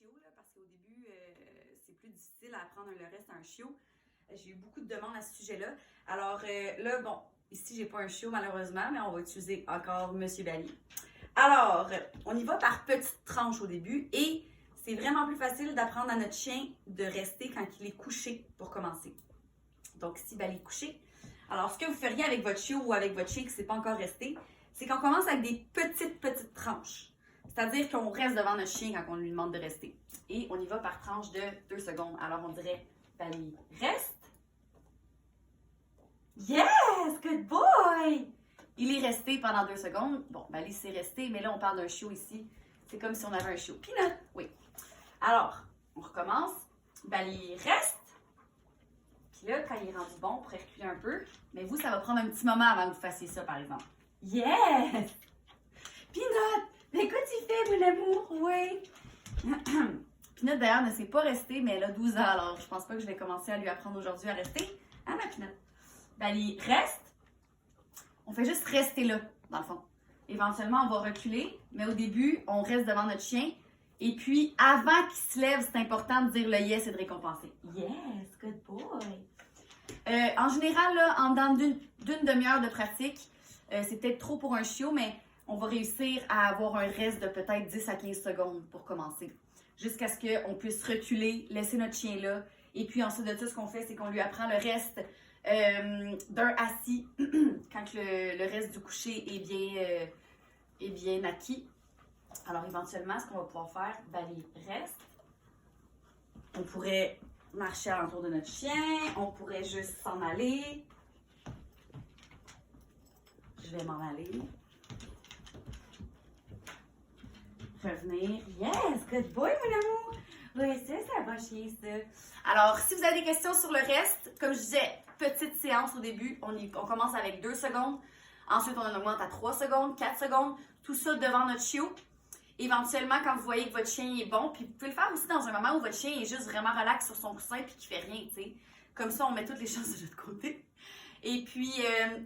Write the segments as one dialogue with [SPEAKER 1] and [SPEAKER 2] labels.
[SPEAKER 1] chiot, là, parce qu'au début, c'est plus difficile à apprendre le reste à un chiot. J'ai eu beaucoup de demandes à ce sujet-là. Alors là, bon, ici, j'ai pas un chiot malheureusement, mais on va utiliser encore Monsieur Bali. Alors, on y va par petites tranches au début et c'est vraiment plus facile d'apprendre à notre chien de rester quand il est couché pour commencer. Donc, ici, Bali couché. Alors, ce que vous feriez avec votre chiot ou avec votre chien qui ne s'est pas encore resté, c'est qu'on commence avec des petites tranches. C'est-à-dire qu'on reste devant notre chien quand on lui demande de rester. Et on y va par tranche de 2 secondes. Alors, on dirait, Bali, reste. Yes! Good boy! Il est resté pendant 2 secondes. Bon, Bali s'est resté, mais là, on parle d'un chiot ici. C'est comme si on avait un chiot. Peanut! Oui. Alors, on recommence. Bali reste. Puis là, quand il est rendu bon, on pourrait reculer un peu. Mais vous, ça va prendre un petit moment avant que vous fassiez ça, par exemple. Yes! Peanut! Mais écoute, il fait, mon amour, oui! Peanut, d'ailleurs, ne s'est pas restée, mais elle a 12 ans, alors je pense pas que je vais commencer à lui apprendre aujourd'hui à rester. Hein, ma Peanut? Bali reste. On fait juste rester là, dans le fond. Éventuellement, on va reculer, mais au début, on reste devant notre chien. Et puis, avant qu'il se lève, c'est important de dire le yes et de récompenser. Yes, good boy! En général, là, en dedans d'une demi-heure de pratique, c'est peut-être trop pour un chiot, mais on va réussir à avoir un reste de peut-être 10 à 15 secondes pour commencer. Jusqu'à ce qu'on puisse reculer, laisser notre chien là. Et puis ensuite de tout, ce qu'on fait, c'est qu'on lui apprend le reste d'un assis quand le reste du coucher est bien acquis. Alors éventuellement, ce qu'on va pouvoir faire, Bali reste. On pourrait marcher alentour de notre chien, on pourrait juste s'en aller. Je vais m'en aller. Revenir. Yes, good boy, mon amour. Oui, ça va chier, ça. Alors, si vous avez des questions sur le reste, comme je disais, petite séance au début. On commence avec 2 secondes. Ensuite, on augmente à 3 secondes, 4 secondes. Tout ça devant notre chiot. Éventuellement, quand vous voyez que votre chien est bon, puis vous pouvez le faire aussi dans un moment où votre chien est juste vraiment relax sur son coussin puis qu'il fait rien, tu sais. Comme ça, on met toutes les chances de notre côté. Et puis,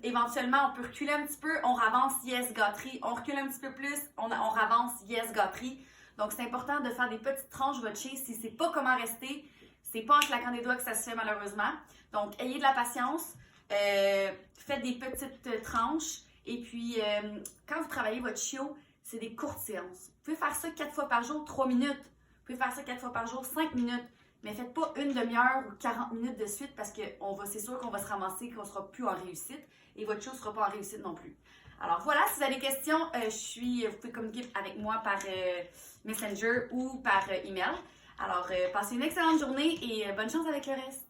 [SPEAKER 1] éventuellement, on peut reculer un petit peu, on ravance, yes, gâterie. On recule un petit peu plus, on ravance, yes, gâterie. Donc, c'est important de faire des petites tranches, votre chien. Si c'est pas comment rester, c'est pas en claquant des doigts que ça se fait malheureusement. Donc, ayez de la patience, faites des petites tranches. Et puis, quand vous travaillez votre chiot, c'est des courtes séances. Vous pouvez faire ça 4 fois par jour, 3 minutes. Vous pouvez faire ça 4 fois par jour, 5 minutes. Mais faites pas une demi-heure ou 40 minutes de suite parce que c'est sûr qu'on va se ramasser, qu'on ne sera plus en réussite et votre chiot ne sera pas en réussite non plus. Alors voilà, si vous avez des questions, vous pouvez communiquer avec moi par Messenger ou par email. Alors, passez une excellente journée et bonne chance avec le reste.